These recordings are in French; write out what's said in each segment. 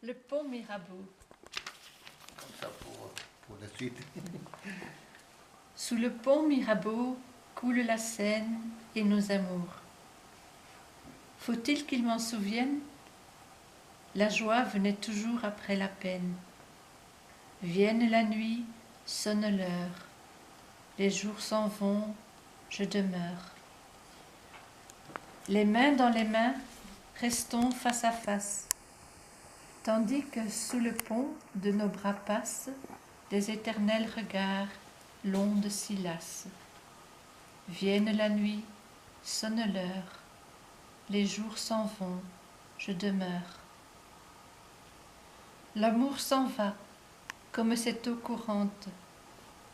Le pont Mirabeau. Comme ça pour la suite. Sous le pont Mirabeau coule la Seine et nos amours. Faut-il qu'ils m'en souviennent? La joie venait toujours après la peine. Vienne la nuit, sonne l'heure. Les jours s'en vont, je demeure. Les mains dans les mains, restons face à face. Tandis que sous le pont de nos bras passent des éternels regards, l'onde s'y lasse. Vienne la nuit, sonne l'heure. Les jours s'en vont, je demeure. L'amour s'en va, comme cette eau courante.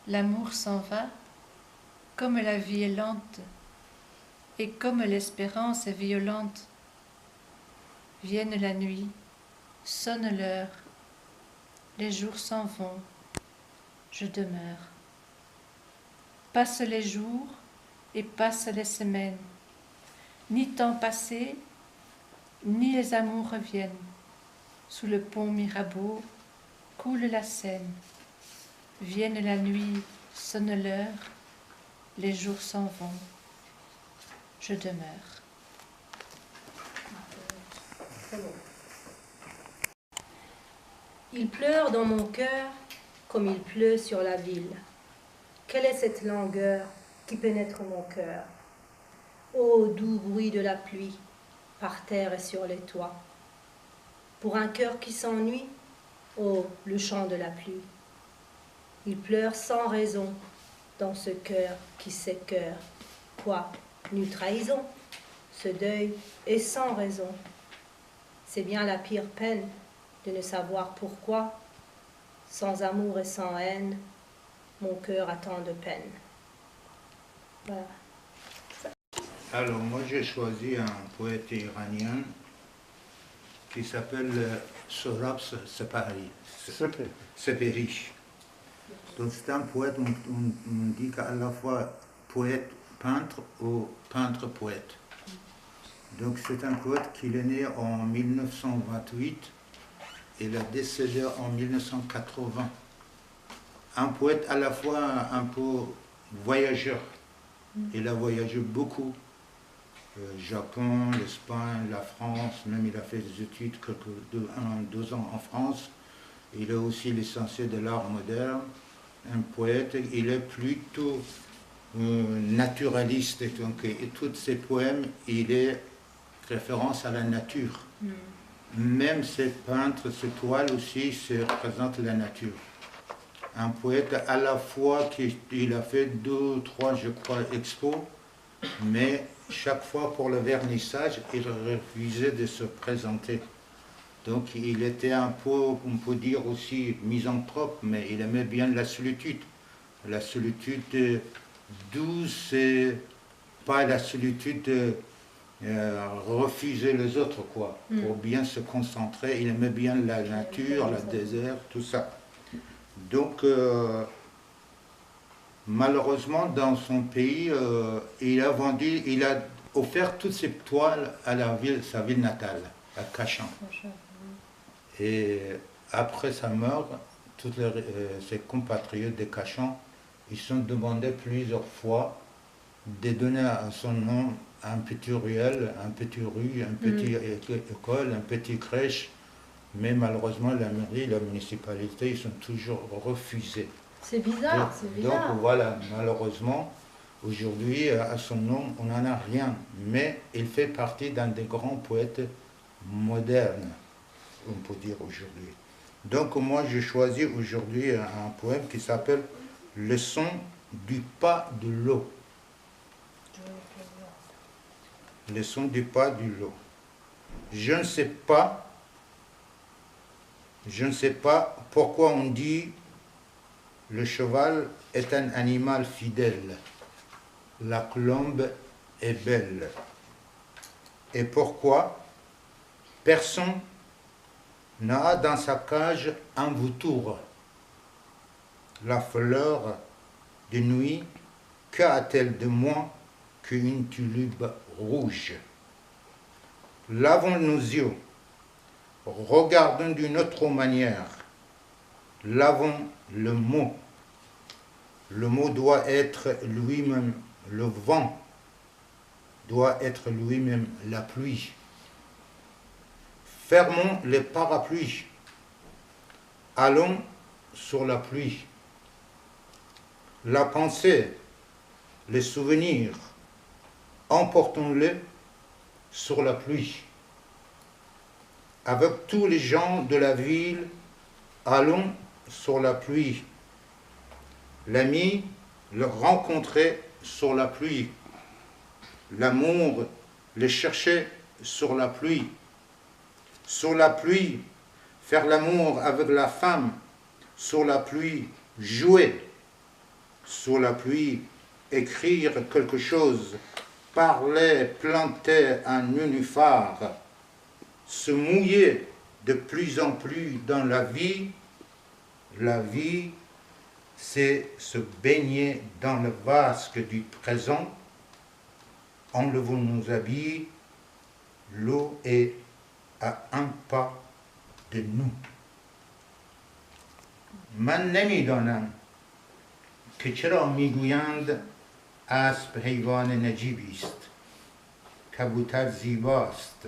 L'amour s'en va, comme la vie est lente, et comme l'espérance est violente. Vienne la nuit, sonne l'heure, les jours s'en vont, je demeure. Passent les jours et passent les semaines, ni temps passé, ni les amours reviennent. Sous le pont Mirabeau coule la Seine. Vienne la nuit, sonne l'heure, les jours s'en vont, je demeure. Très bon. Il pleure dans mon cœur comme il pleut sur la ville. Quelle est cette langueur qui pénètre mon cœur? Ô doux bruit de la pluie, par terre et sur les toits. Pour un cœur qui s'ennuie, ô le chant de la pluie. Il pleure sans raison dans ce cœur qui s'écœure. Quoi, nulle trahison? Ce deuil est sans raison. C'est bien la pire peine de ne savoir pourquoi, sans amour et sans haine, mon cœur a tant de peine. Voilà. Alors moi j'ai choisi un poète iranien qui s'appelle Sohrab Sepehri. Donc c'est un poète, on dit qu'à la fois poète peintre ou peintre poète. Donc c'est un poète qui est né en 1928 et il a décédé en 1980. Un poète à la fois un peu voyageur. Il a voyagé beaucoup. Japon, l'Espagne, la France, même il a fait des études, 2 ans en France. Il est aussi licencié de l'art moderne, un poète. Il est plutôt naturaliste. Donc, et tous ses poèmes, il est référence à la nature. Même ses peintres, ses toiles aussi, se représentent la nature. Un poète à la fois il a fait 2 ou 3, je crois, expos, mais chaque fois pour le vernissage, il refusait de se présenter. Donc il était un peu, on peut dire aussi, misanthrope, mais il aimait bien la solitude. La solitude douce, et pas la solitude de refuser les autres, quoi. Pour bien se concentrer, il aimait bien la nature, le désert, tout ça. Donc, malheureusement, dans son pays, il a offert toutes ses toiles à sa ville natale, à Cachan. Et après sa mort, tous ses compatriotes de Cachan, ils sont demandés plusieurs fois de donner à son nom un petit ruelle, un petit rue, un petit école, un petit crèche. Mais malheureusement, la mairie, la municipalité, ils sont toujours refusés. C'est bizarre, c'est bizarre. Donc voilà, malheureusement, aujourd'hui, à son nom, on n'en a rien. Mais il fait partie d'un des grands poètes modernes, on peut dire aujourd'hui. Donc moi, j'ai choisi aujourd'hui un poème qui s'appelle « Le son du pas de l'eau ». Le son du pas de l'eau. Je ne sais pas pourquoi on dit le cheval est un animal fidèle, la colombe est belle. Et pourquoi personne n'a dans sa cage un vautour. La fleur de nuit, qu'a-t-elle de moins qu'une tulipe rouge? Lavons nos yeux, regardons d'une autre manière. Lavons le mot. Le mot doit être lui-même le vent, doit être lui-même la pluie. Fermons les parapluies. Allons sur la pluie. La pensée, les souvenirs, emportons-les sur la pluie. Avec tous les gens de la ville, allons sur la pluie. L'ami, le rencontrer sur la pluie. L'amour, le chercher sur la pluie. Sur la pluie, faire l'amour avec la femme. Sur la pluie, jouer. Sur la pluie, écrire quelque chose. Parler, planter un nénuphar. Se mouiller de plus en plus dans la vie. La vie, c'est se baigner dans le vasque du présent. Enlevons nos habits. L'eau est à un pas de nous. من نمیدانم که چرا میگویند اسب حیوان نجیبی است، کبوتر زیباست،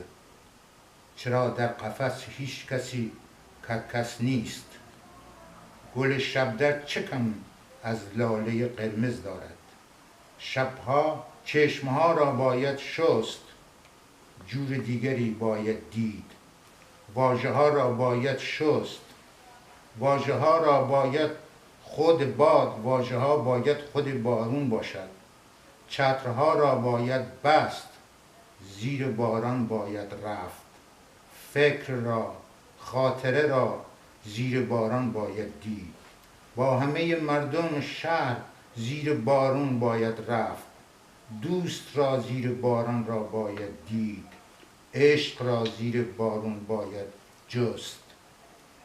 چرا در قفس هیچ کسی کس نیست، گل شبدر چه کم از لاله قرمز دارد، شبها چشمها را باید شست، جور دیگری باید دید، واژه ها را باید شست، واژه ها را باید خود باد، واژه ها باید خود بارون باشد، چترها را باید بست، زیر باران باید رفت، فکر را، خاطره را زیر باران باید دید، با همه مردم شهر زیر بارون باید رفت، دوست را زیر باران را باید دید، عشق را زیر بارون باید جست،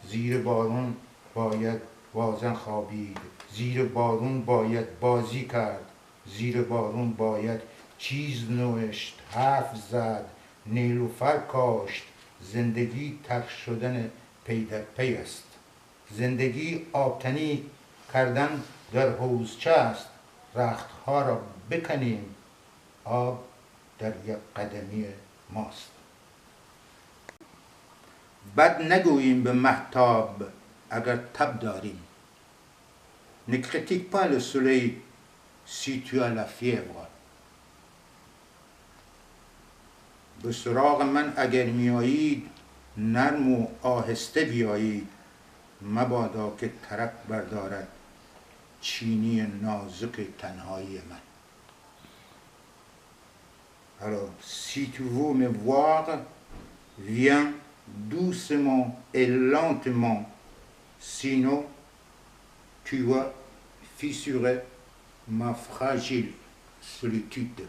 زیر بارون باید بازن خوابید، زیر بارون باید بازی کرد، زیر بارون باید چیز نوشت، حرف زد، نیلوفر کاشت، زندگی تلخ شدن پی در پی است، زندگی آبتنی کردن در حوضچه است، رختها را بکنیم، آب در یک قدمی ماست. بد نگوییم به مهتاب اگر تب داریم. Ne critique pas le soleil si tu as la fièvre. به سراغ من اگر میایید نرم و آهسته بیایید، مبادا که ترک بردارد چینی نازک تنهایی من. Alors, si tu veux me voir, viens doucement et lentement, sinon tu vas fissurer ma fragile solitude.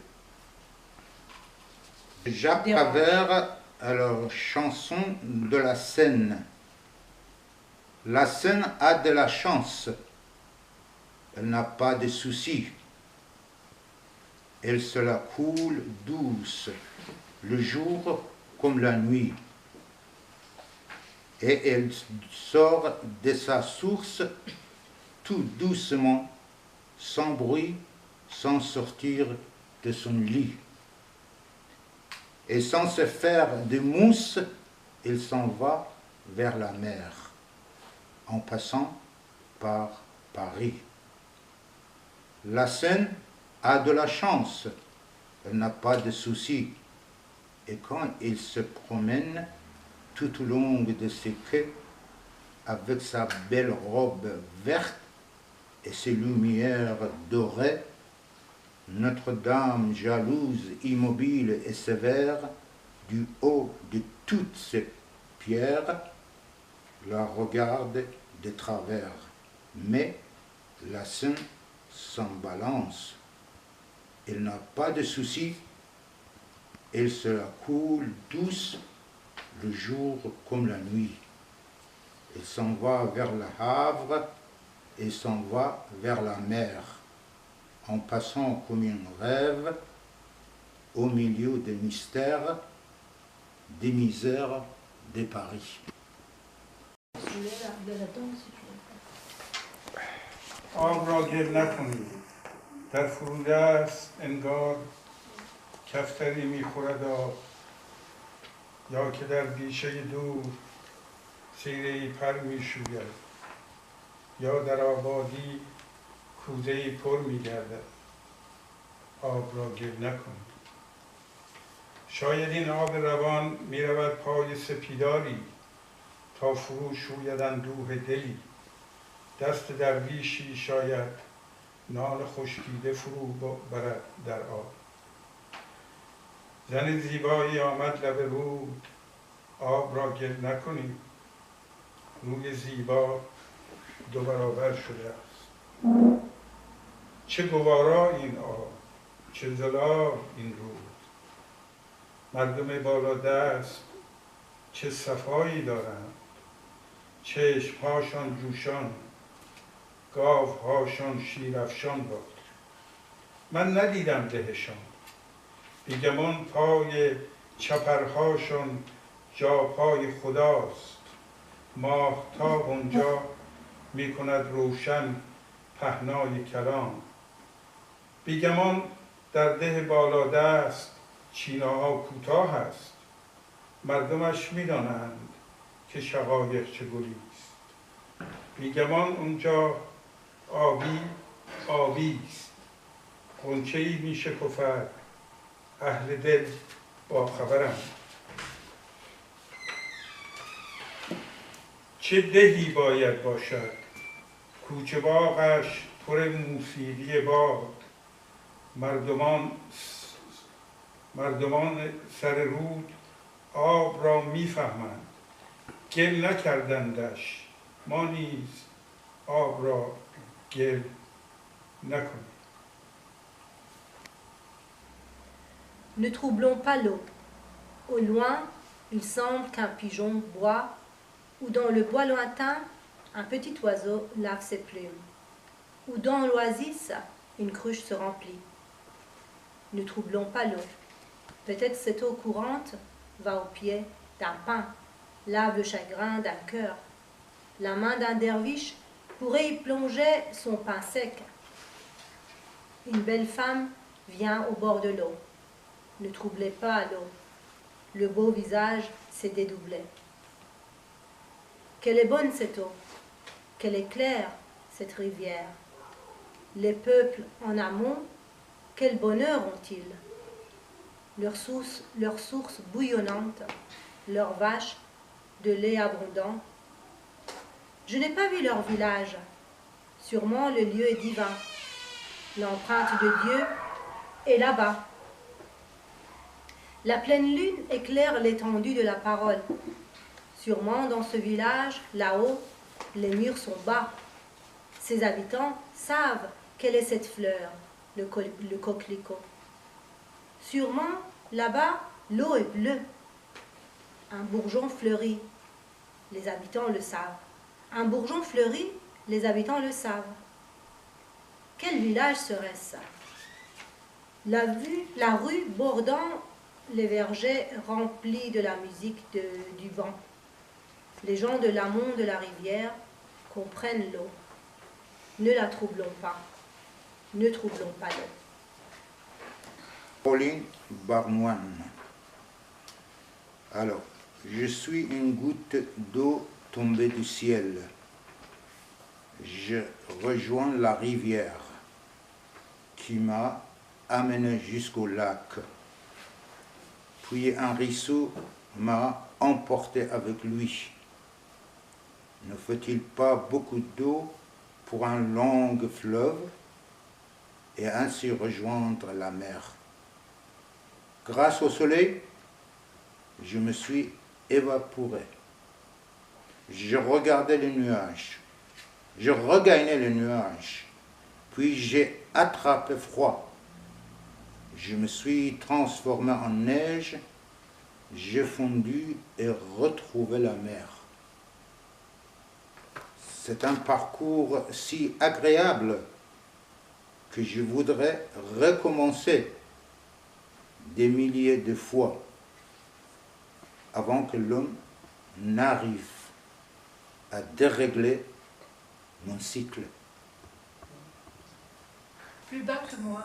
Jacques Prévert, alors, chanson de la Seine. La Seine a de la chance, elle n'a pas de soucis. Elle se la coule douce, le jour comme la nuit. Et elle sort de sa source tout doucement, sans bruit, sans sortir de son lit. Et sans se faire de mousse, elle s'en va vers la mer, en passant par Paris. La Seine a de la chance, elle n'a pas de soucis. Et quand il se promène tout au long de ses quais, avec sa belle robe verte et ses lumières dorées, Notre-Dame, jalouse, immobile et sévère, du haut de toutes ces pierres, la regarde de travers. Mais la Seine s'en balance. Elle n'a pas de soucis, elle se la coule douce, le jour comme la nuit. Elle s'en va vers le Havre et s'en va vers la mer, en passant comme un rêve, au milieu des mystères, des misères, de Paris. آب را گل نکنید، در فروده است انگار کفتری میخورد آب، یا که در بیشه دور سیره‌ای پر میشوید، یا در آبادی کوزه‌ای پر میگردد. آب را گل نکنید. شاید این آب روان میرود پای سپیداری تا فرو شوید اندوه دلی. دست درویشی شاید نان خشکیده فرو برد در آب. زن زیبایی آمد لب رود، آب را گل نکنید. روی زیبا دو برابر شده است. چه گوارا این آب، چه زلال این رود. مردم بالا دست چه صفایی دارند، چشمهاشان جوشان، گاوهاشان شیرافشان باد. من ندیدم دهشان، بیگمان پای چپرهاشان جا پای خداست. ماهتاب اونجا می کند روشن پهنای کلام. بیگمان در ده بالا دست چیناها کوتاه است. مردمش می دانند که شقایق چه گلیست. بیگمان اونجا آبی است. غنچه‌ای می شکفد، اهل دل با خبرند. چه دهی باید باشد، کوچه باغش پر موسیقی باد. مردمان سر رود آب را میفهمند، گل نکردندش. ما نیز آب را گل نکنیم. Ne troublons pas l'eau. Au loin, il semble qu'un pigeon boit, ou dans le bois lointain, un petit oiseau lave ses plumes, ou dans l'oasis, une cruche se remplit. Ne troublons pas l'eau. Peut-être cette eau courante va au pied d'un pin, lave le chagrin d'un cœur. La main d'un derviche pourrait y plonger son pain sec. Une belle femme vient au bord de l'eau. Ne troublez pas l'eau. Le beau visage s'est dédoublé. Qu'elle est bonne cette eau, qu'elle est claire cette rivière. Les peuples en amont, quel bonheur ont-ils? Leurs sources bouillonnantes, leurs vaches de lait abondant. Je n'ai pas vu leur village. Sûrement le lieu est divin. L'empreinte de Dieu est là-bas. La pleine lune éclaire l'étendue de la parole. Sûrement dans ce village, là-haut, les murs sont bas. Ses habitants savent quelle est cette fleur, le coquelicot. Sûrement, là-bas, l'eau est bleue. Un bourgeon fleurit, les habitants le savent. Un bourgeon fleurit, les habitants le savent. Quel village serait-ce? La rue bordant les vergers remplis de la musique du vent. Les gens de l'amont de la rivière comprennent l'eau. Ne la troublons pas. Ne troublons pas l'eau. Pauline Barnoine. Alors, je suis une goutte d'eau tombée du ciel. Je rejoins la rivière qui m'a amené jusqu'au lac. Puis un ruisseau m'a emporté avec lui. Ne faut-il pas beaucoup d'eau pour un long fleuve et ainsi rejoindre la mer? Grâce au soleil, je me suis évaporé. Je regardais les nuages. Je regagnais les nuages. Puis j'ai attrapé froid. Je me suis transformé en neige. J'ai fondu et retrouvé la mer. C'est un parcours si agréable que je voudrais recommencer des milliers de fois avant que l'homme n'arrive à dérégler mon cycle. Plus bas que moi,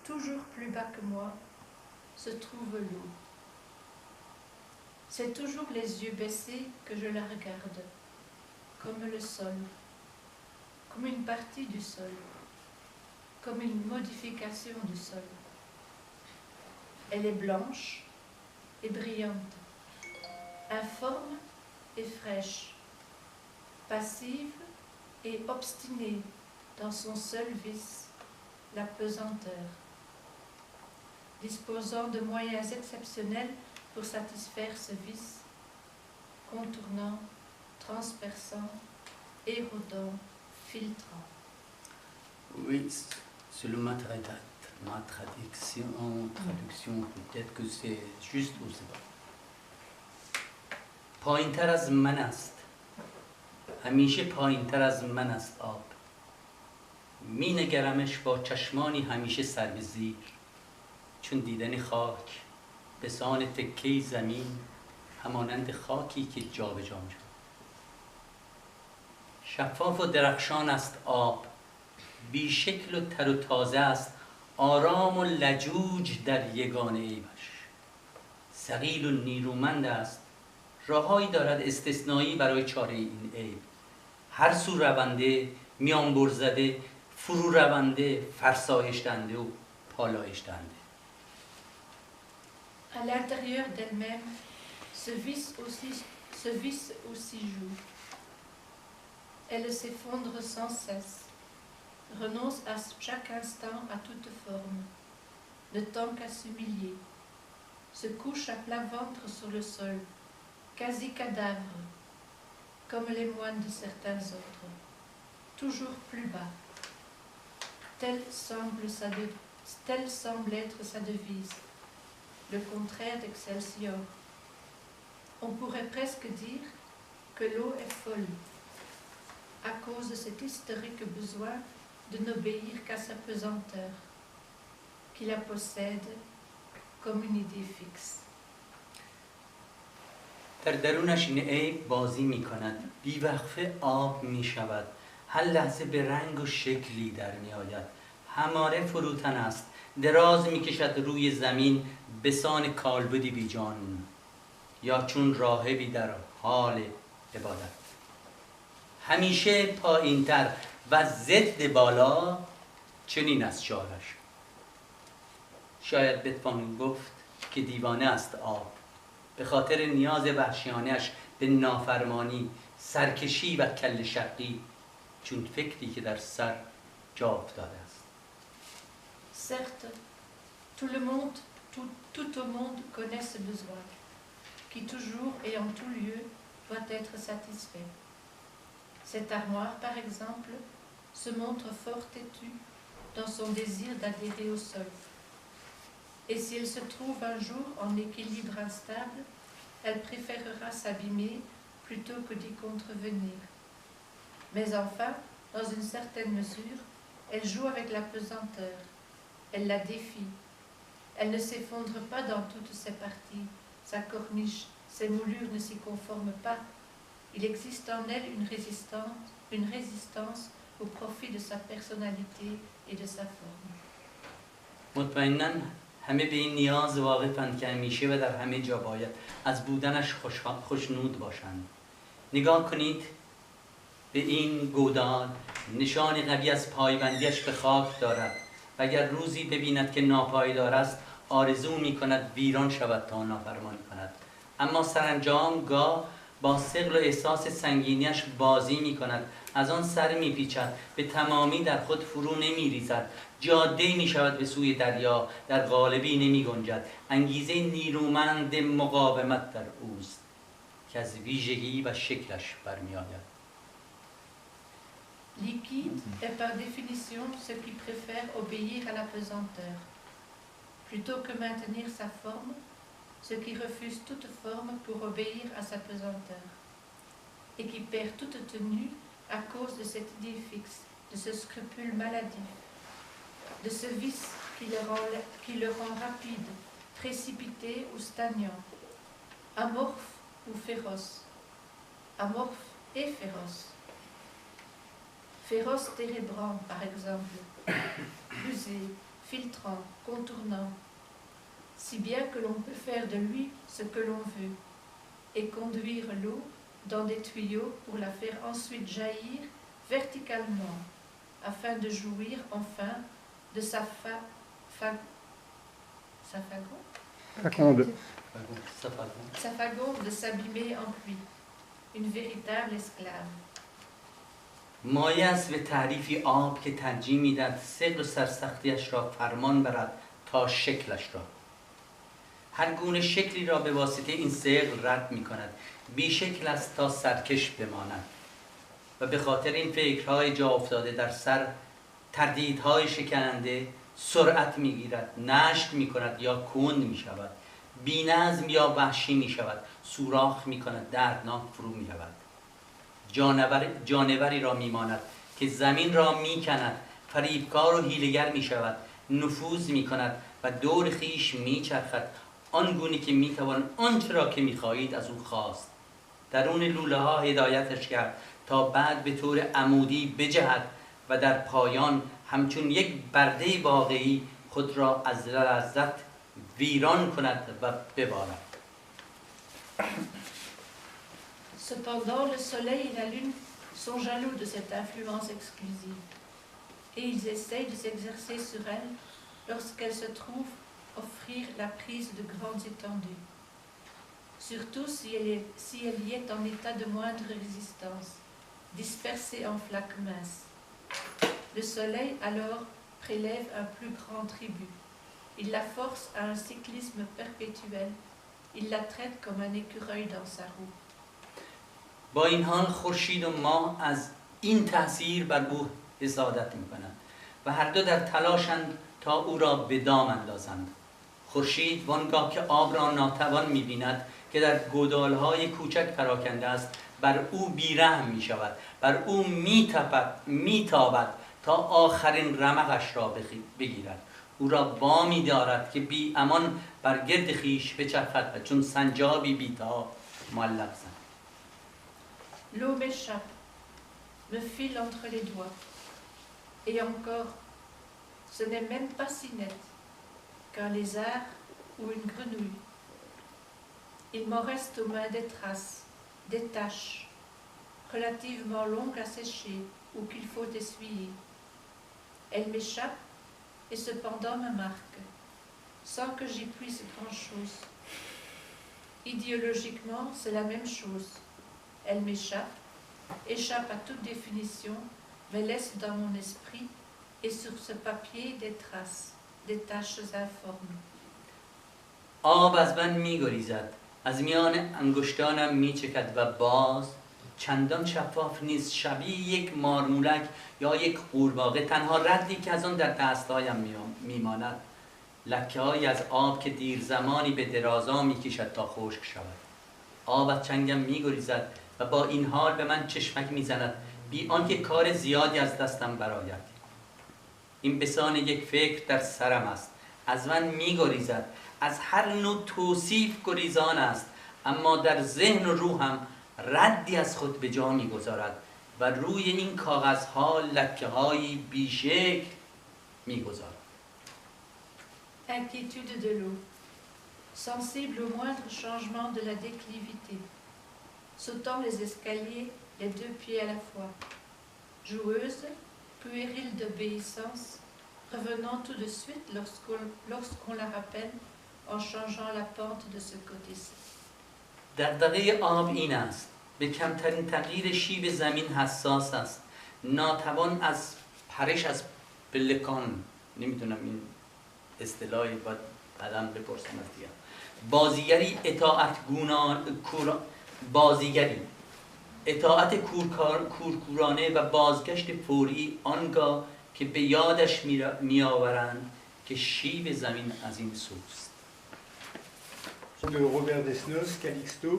toujours plus bas que moi, se trouve l'eau. C'est toujours les yeux baissés que je la regarde, comme le sol, comme une partie du sol, comme une modification du sol. Elle est blanche et brillante, informe et fraîche, passive et obstinée dans son seul vice, la pesanteur, disposant de moyens exceptionnels pour satisfaire ce vice, contournant, transperçant, érodant, filtrant. Oui, selon ma traduction, peut-être que c'est juste ou c'est pas. پایین‌تر از من است. همیشه پایین‌تر از من است آب. می نگرمش با چشمانی همیشه سر به زیر، چون دیدن خاک به سان تکه زمین همانند خاکی که جابجا می‌شود. شفاف و درخشان است آب، بی شکل و تر و تازه است، آرام و لجوج در یگانه عیبش. ثقیل و نیرومند است، راههایی دارد استثنایی برای چاره این عیب. هر سو رونده، میانبر زده، فرو رونده، فرسایش دهنده و پالایش دهنده. À l'intérieur d'elle-même, ce vice aussi joue. Elle s'effondre sans cesse, renonce à chaque instant à toute forme, ne tend qu'à s'humilier, se couche à plat ventre sur le sol, quasi cadavre, comme les moines de certains autres, toujours plus bas. Telle semble être sa devise, le contraire d'Excelsior. On pourrait presque dire que l'eau est folle, à cause de cet historique besoin de n'obéir qu'à sa pesanteur, qui la possède comme une idée fixe. در درونش این عیب بازی می کند، بیوقفه آب می شود، هر لحظه به رنگ و شکلی در می آید، هماره فروتن است، دراز می کشد روی زمین به سان کالبدی بی جان، یا چون راهبی در حال عبادت. همیشه پایینتر و ضد بالا، چنین است شعرش. شاید بتوان گفت که دیوانه است آب، به خاطر نیاز وحشیانه‌اش به نافرمانی، سرکشی و کل شقی، چون فکری که در سر جا افتاده است. Certes, tout au monde connaît ce besoin, qui toujours et en tout lieu doit être satisfait. Cette armoire, par exemple, se montre fort têtue dans son désir d'adhérer au sol. Et si elle se trouve un jour en équilibre instable, elle préférera s'abîmer plutôt que d'y contrevenir. Mais enfin, dans une certaine mesure, elle joue avec la pesanteur, elle la défie. Elle ne s'effondre pas dans toutes ses parties, sa corniche, ses moulures ne s'y conforment pas. Il existe en elle une résistance au profit de sa personnalité et de sa forme. مطمئناً همه به این نیاز واقفند که همیشه و در همه جا باید از بودنش خوشنود باشند. نگاه کنید به این گودال، نشان قوی از پایبندیش به خاک دارد و اگر روزی ببیند که ناپایدار است، آرزو می کند ویران شود تا نافرمانی کند. اما سرانجام گاه با ثقل و احساس سنگینیش بازی می کند، از آن سر می پیچد، به تمامی در خود فرو نمی ریزد، جاده می شود به سوی دریا، در قالبی نمی گنجد. انگیزه نیرومند مقاومت در اوست که از ویژگی و شکلش برمی آید. Liquide est par définition ce qui préfère obéir à la pesanteur, plutôt que maintenir sa forme, ce qui refuse toute forme pour obéir à sa pesanteur, et qui perd toute tenue à cause de cette idée fixe, de ce scrupule maladif, de ce vice qui le rend rapide, précipité ou stagnant, amorphe ou féroce, amorphe et féroce. Féroce térébrant, par exemple, rusé, filtrant, contournant, si bien que l'on peut faire de lui ce que l'on veut, et conduire l'eau dans des tuyaux pour la faire ensuite jaillir verticalement, afin de jouir enfin de sa faconde. Sa faconde de s'abîmer en pluie, une véritable esclave. مایه است به تعریفی آب که ترجیح میدهد ثقل و سرسختیش را فرمان برد تا شکلش را. هر گونه شکلی را به واسطه این ثقل رد می کند. بی شکل است تا سرکش بماند. و به خاطر این فکرهای جا افتاده در سر، تردیدهای شکننده، سرعت می گیرد، نشت می کند یا کند می شود، بی نظم یا وحشی می شود، سوراخ می کند، دردناک فرو می رود. جانوری را می ماند که زمین را می کند، فریبکار و حیله‌گر می شود، نفوذ می کند و دور خیش می چرخد، آنگونه که می توان آنچه را که می خواهید از او خواست. درون لوله ها هدایتش کرد تا بعد به طور عمودی بجهد و در پایان همچون یک برده واقعی خود را از لذت ویران کند و ببارد. Cependant, le soleil et la lune sont jaloux de cette influence exclusive, et ils essayent de s'exercer sur elle lorsqu'elle se trouve offrir la prise de grandes étendues, surtout si elle y est en état de moindre résistance, dispersée en flaques minces. Le soleil alors prélève un plus grand tribut. Il la force à un cyclisme perpétuel. Il la traite comme un écureuil dans sa roue. با این حال خورشید و ماه از این تأثیر بر او حسادت می‌کنند و هر دو در تلاشند تا او را به دام اندازند. خورشید وانگاه که آب را ناتوان می‌بیند که در گودال‌های کوچک پراکنده است، بر او بیرحم می‌شود، بر او می‌تابد تا آخرین رمقش را بگیرد. او را وامی دارد که بی امان بر گرد خیش بچرخد و چون سنجابی بی‌تاب معلق زند. L'eau m'échappe, me file entre les doigts. Et encore, ce n'est même pas si net qu'un lézard ou une grenouille. Il m'en reste aux mains des traces, des taches, relativement longues à sécher ou qu'il faut essuyer. Elle m'échappe et cependant me marque, sans que j'y puisse grand-chose. Idéologiquement, c'est la même chose. Elle m'échappe, échappe à toute définition, mais laisse dans mon esprit et sur ce papier des traces, des taches informes. آب از من می‌گریزد، از میان انگشتانم می‌چکد و باز چندان شفاف نیست، شبیه یک مارمولک یا یک قورباغه. تنها ردی که از آن در دستهایم میماند لکه‌هایی از آب که دیر زمانی به درازا می‌کشد تا خشک شود. آب از چنگم می‌گریزد و با این حال به من چشمک می‌زند بی آنکه کار زیادی از دستم برآید. این بسان یک فکر در سرم است، از من می‌گریزد، از هر نوع توصیف گریزان است، اما در ذهن و روحم ردی از خود به جا می‌گذارد و روی این کاغذها لکه‌هایی بیشکل می‌گذارد. Inquiétude de l'eau, sensible au moindre changement de la déclivité, sautant les escaliers les deux pieds à la fois, joueuse, puérile d'obéissance, revenant tout de suite lorsqu'on la rappelle en changeant la pente de ce côté-ci. دغدغه آب این است، به کمترین تغییر شیب زمین حساس است، ناتوان از پرش از پلکان، نمیتونم این اصطلاحی باید بعدم بپرسم از دیگر، بازیگری اطاعت کورکورانه و بازگشت فوری آنگاه که به یادش میآورند که شیب زمین از این سوست. De Robert Desnos, Calixto.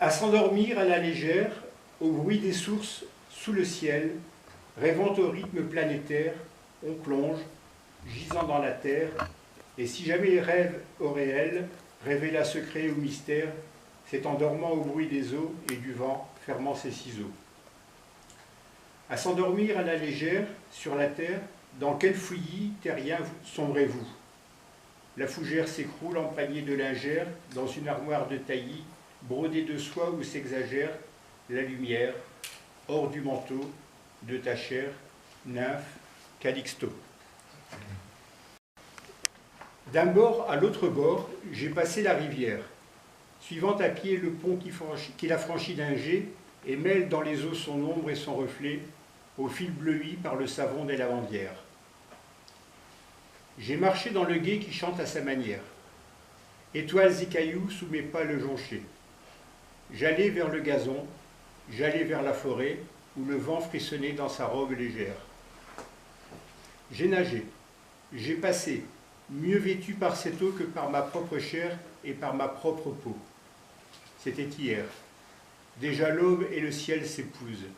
À s'endormir à la légère, au bruit des sources sous le ciel, rêvant au rythme planétaire, on plonge, gisant dans la terre, et si jamais les rêves au réel, révéla secret ou mystère, s'est endormant au bruit des eaux et du vent, fermant ses ciseaux. À s'endormir à la légère, sur la terre, dans quel fouillis terrien sombrez-vous? La fougère s'écroule en panier de lingère, dans une armoire de taillis, brodée de soie où s'exagère la lumière, hors du manteau de ta chair, nymphe, Calixto. D'un bord à l'autre bord, j'ai passé la rivière, suivant à pied le pont qui la franchit d'un jet et mêle dans les eaux son ombre et son reflet, au fil bleui par le savon des lavandières. J'ai marché dans le gué qui chante à sa manière, étoiles et cailloux sous mes pas le jonchaient. J'allais vers le gazon, j'allais vers la forêt, où le vent frissonnait dans sa robe légère. J'ai nagé, j'ai passé, mieux vêtu par cette eau que par ma propre chair et par ma propre peau. C'était hier. Déjà l'aube et le ciel s'épousent.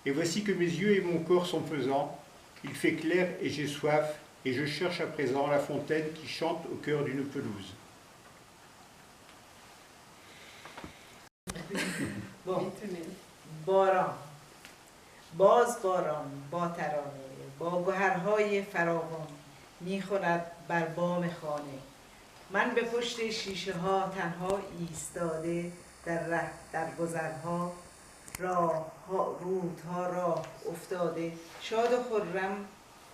Et voici que mes yeux et mon corps sont pesants, il fait clair et j'ai soif, et je cherche à présent la fontaine qui chante au cœur d'une pelouse. باران باز باران با ترانه با گوهرهای فراوان میخورد بر بام خانه من به پشت شیشه ها تنها ایستاده در گذرها رودها راه افتاده شاد و خرم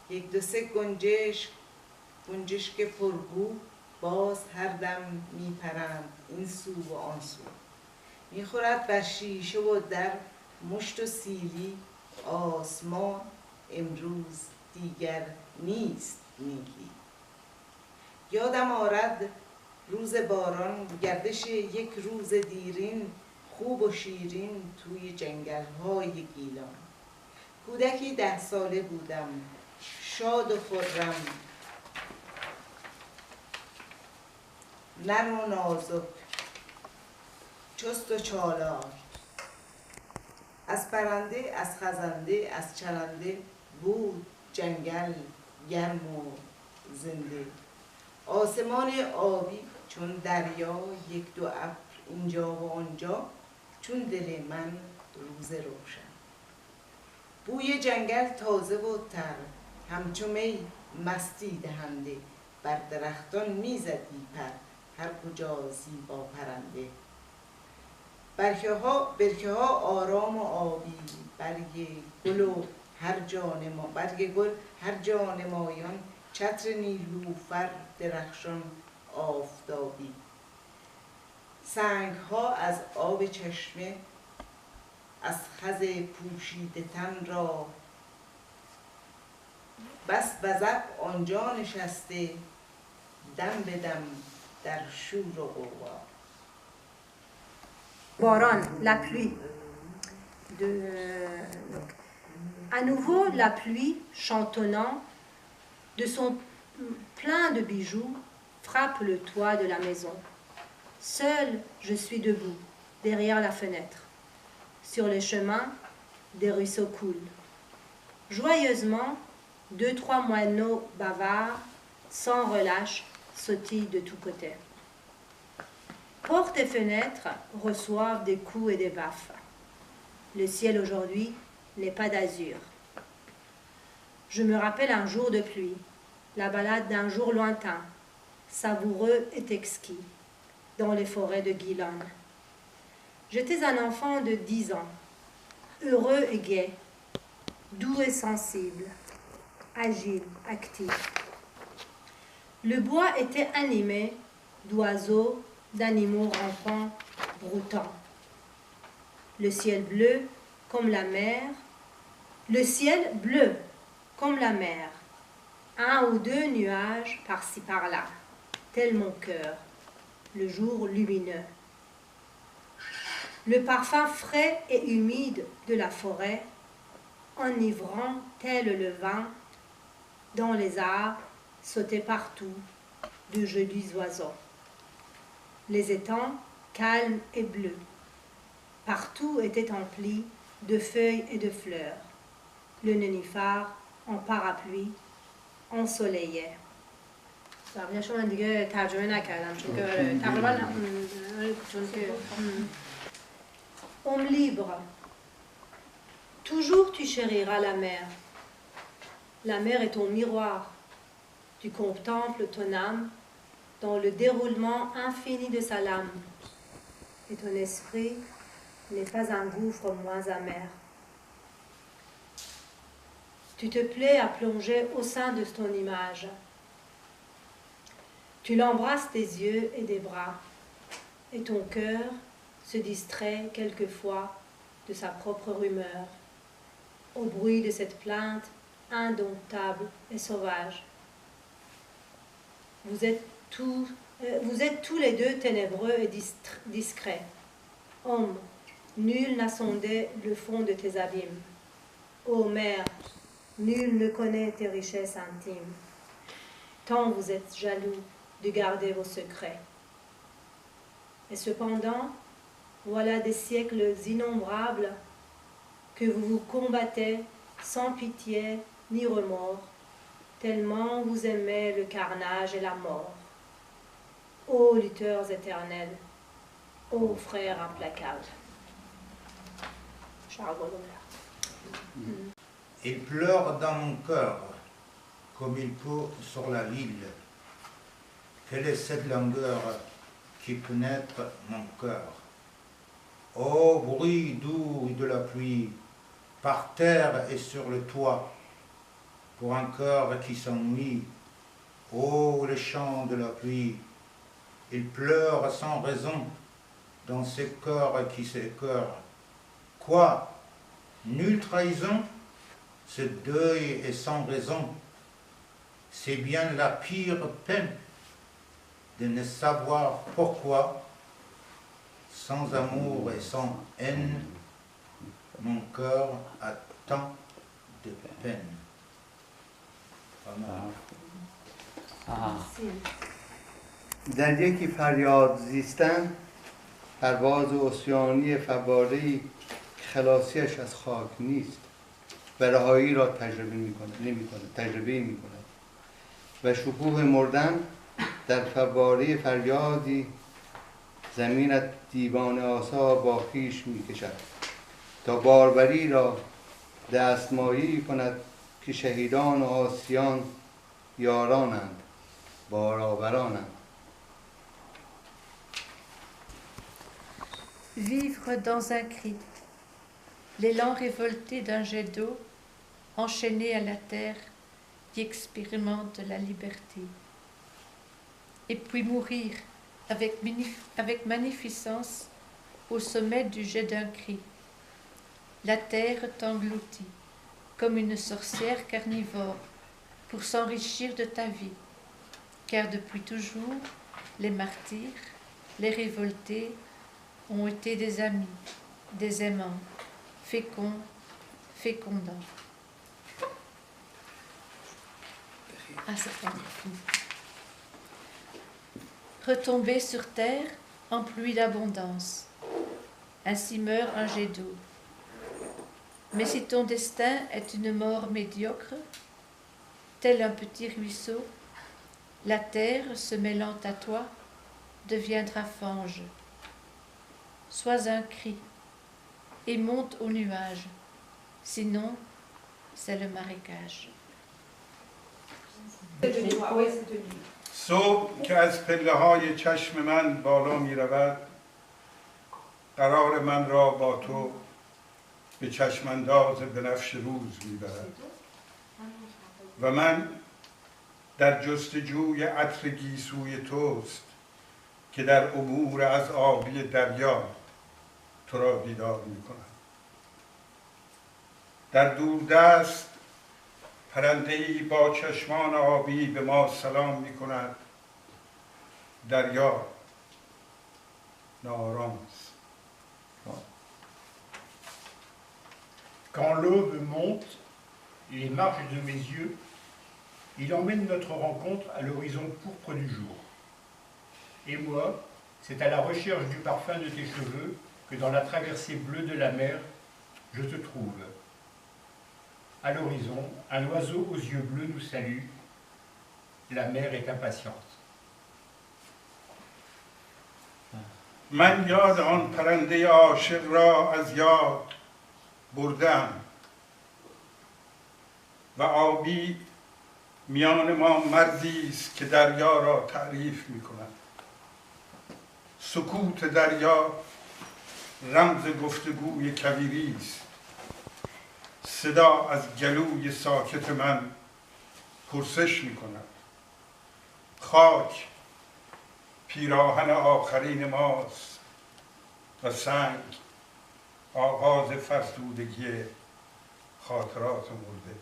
یک دو سه گنجشک پرگو باز هر دم میپرند این سو و آن سو میخورد بر شیشه و در مشت و سیلی آسمان امروز دیگر نیست نیلی یادم آرد روز باران گردش یک روز دیرین خوب و شیرین توی جنگل‌های گیلان کودکی 10 ساله بودم شاد و خرم نرم و نازک چست و چالاک از پرنده از خزنده از چرنده بود جنگل گرم و زنده آسمان آبی چون دریا یک دو ابر اینجا و آنجا چون دل من روز روشن بوی جنگل تازه و تر همچو می مستی دهنده بر درختان میزدی پر هر کجا زیبا پرنده برکه ها آرام و آبی برگ گل هر جا نمایان چتر نیلوفر درخشان آفتابی سنگ ها از آب چشمه از خز پوشیده تن را بس بزق آنجا نشسته دم به دم در شور و غوغا Boran, la pluie. À nouveau, la pluie, chantonnant, de son plein de bijoux, frappe le toit de la maison. Seul, je suis debout, derrière la fenêtre. Sur les chemins, des ruisseaux coulent. Joyeusement, 2-3 moineaux bavards, sans relâche, sautillent de tous côtés. Portes et fenêtres reçoivent des coups et des baffes. Le ciel aujourd'hui n'est pas d'azur. Je me rappelle un jour de pluie, la balade d'un jour lointain, savoureux et exquis, dans les forêts de Guilan. J'étais un enfant de 10 ans, heureux et gai, doux et sensible, agile, actif. Le bois était animé d'oiseaux, d'animaux rampants, broutants. Le ciel bleu comme la mer, le ciel bleu comme la mer, 1 ou 2 nuages par-ci par-là, tel mon cœur, le jour lumineux. Le parfum frais et humide de la forêt, enivrant tel le vin, dans les arbres sautaient partout de jolis oiseaux. Les étangs, calmes et bleus, partout étaient emplis de feuilles et de fleurs. Le nénuphar, en parapluie, ensoleillait. قبلش من دیگه ترجمه نکردم چون که تقریبا چون که Homme libre, toujours tu chériras la mer. La mer est ton miroir. Tu contemples ton âme dans le déroulement infini de sa lame. Et ton esprit n'est pas un gouffre moins amer. Tu te plais à plonger au sein de ton image. Tu l'embrasses des yeux et des bras, et ton cœur se distrait quelquefois de sa propre rumeur, au bruit de cette plainte indomptable et sauvage. Vous êtes tous les deux ténébreux et discrets. Homme, nul n'a sondé le fond de tes abîmes. Ô mère, nul ne connaît tes richesses intimes. Tant vous êtes jaloux de garder vos secrets. Et cependant, voilà des siècles innombrables que vous vous combattez sans pitié ni remords, tellement vous aimez le carnage et la mort. Ô lutteurs éternels, ô frères implacables. Charles Baudelaire. Il pleure dans mon cœur, comme il pleut sur la ville. Quelle est cette langueur qui pénètre mon cœur? Ô bruit doux de la pluie, par terre et sur le toit, pour un cœur qui s'ennuie. Ô le chant de la pluie, il pleure sans raison dans ce cœur qui s'écœure. Quoi? Nulle trahison? Ce deuil est sans raison. C'est bien la pire peine de ne savoir pourquoi, sans amour et sans haine, mon cœur a tant de peine. در یکی فریاد زیستن پرواز عصیانی فواره‌ای که خلاصیش از خاک نیست و رهایی را تجربه می‌کند و شکوه مردن در فواره فریادی زمینت دیوانه آسا با خویش می‌کشد تا باربری را دستمایی کند که شهیدان و آسیان یارانند بارآورانند. Vivre dans un cri, l'élan révolté d'un jet d'eau, enchaîné à la terre, qui expérimente la liberté. Et puis mourir avec magnificence au sommet du jet d'un cri. La terre t'engloutit comme une sorcière carnivore pour s'enrichir de ta vie, car depuis toujours, les martyrs, les révoltés, ont été des amis, des aimants, féconds, fécondants. Retomber sur terre en pluie d'abondance, ainsi meurt un jet d'eau. Mais si ton destin est une mort médiocre, tel un petit ruisseau, la terre, se mêlant à toi, deviendra fange. Sois un cri et monte au nuage, sinon c'est le marécage. صبح که از پله های چشم من بالا می رود قرار من را با تو به چشمانداز بنفش روز می برد و من در جستجوی عطر گیسوی توست که در عبور از آبی دریا تو را بیدار می کند. در دوردست پرنده‌ای با چشمان آبی به ما سلام می کند. دریا ناآرام است. Quand l'aube monte et les marges de mes yeux, il emmène notre rencontre à l'horizon pourpre du jour. Et moi, c'est à la recherche du parfum de tes cheveux que dans la traversée bleue de la mer, je te trouve. À l'horizon, un oiseau aux yeux bleus nous salue. la mer est impatiente. من یاد آن پرنده عاشق را از یاد بردم و آبی میان ما مرزی است که دریا را تعریف می کند. سکوت دریا رمز گفتگوی کویری است. صدا از گلوی ساکت من پرسش می کند. خاک پیراهن آخرین ماست و سنگ آغاز فرسودگی خاطرات مرده.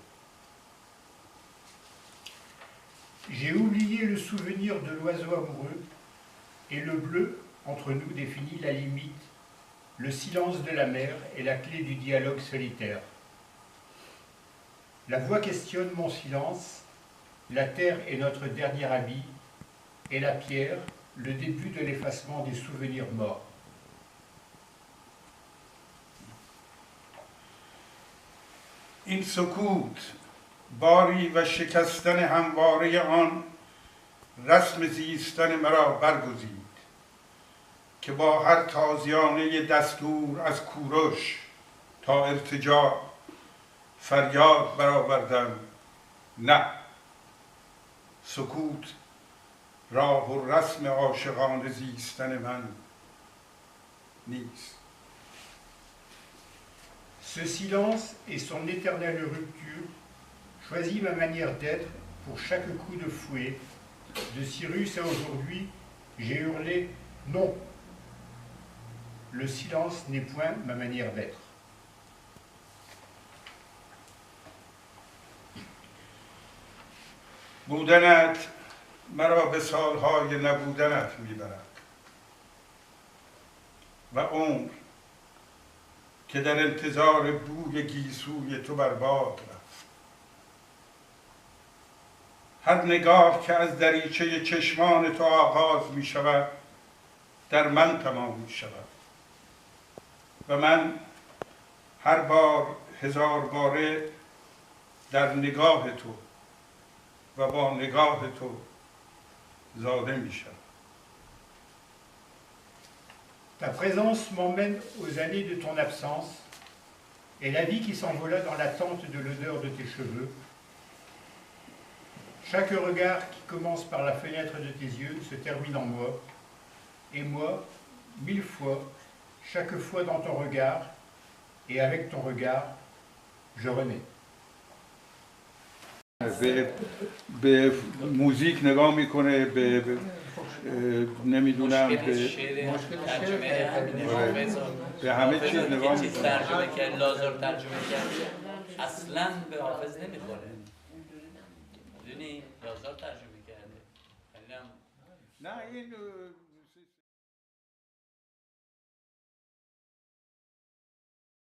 J'ai oublié le souvenir de l'oiseau amoureux, et le bleu, entre nous, définit la limite, le silence de la mer est la clé du dialogue solitaire. La voix questionne mon silence, la terre est notre dernier ami, et la pierre, le début de l'effacement des souvenirs morts. این سکوت باری و شکستن همواره آن رسم زیستن مرا برگزید که با هر تازیانه دستور از کوروش تا ارتجاع فریاد برآوردم: نه، سکوت راه و رسم عاشقانه زیستن من نیست. Ce silence et son éternelle rupture choisit ma manière d'être pour chaque coup de fouet. De Cyrus à aujourd'hui, j'ai hurlé non. Le silence n'est point ma manière d'être. بودنت مرا به سالهای نبودنت میبرد و عمر که در انتظار بوی گیسوی تو برباد رفت. هر نگاه که از دریچه چشمان تو آغاز می شود در من تمام می شود و من هر بار هزار باره در نگاه تو و با نگاه تو زاده می شود. Ta présence m'emmène aux années de ton absence et la vie qui s'envola dans l'attente de l'odeur de tes cheveux. Chaque regard qui commence par la fenêtre de tes yeux se termine en moi, et moi, 1000 fois, chaque fois dans ton regard, et avec ton regard, je renais. به موزیک نگاه میکنه، به نمیدونم به همه چیز نگاه میکنه. ترجمه کرد، لازم ترجمه کرد، اصلا به حافظ نمیخوره. میدونی لازم ترجمه کرده. نه این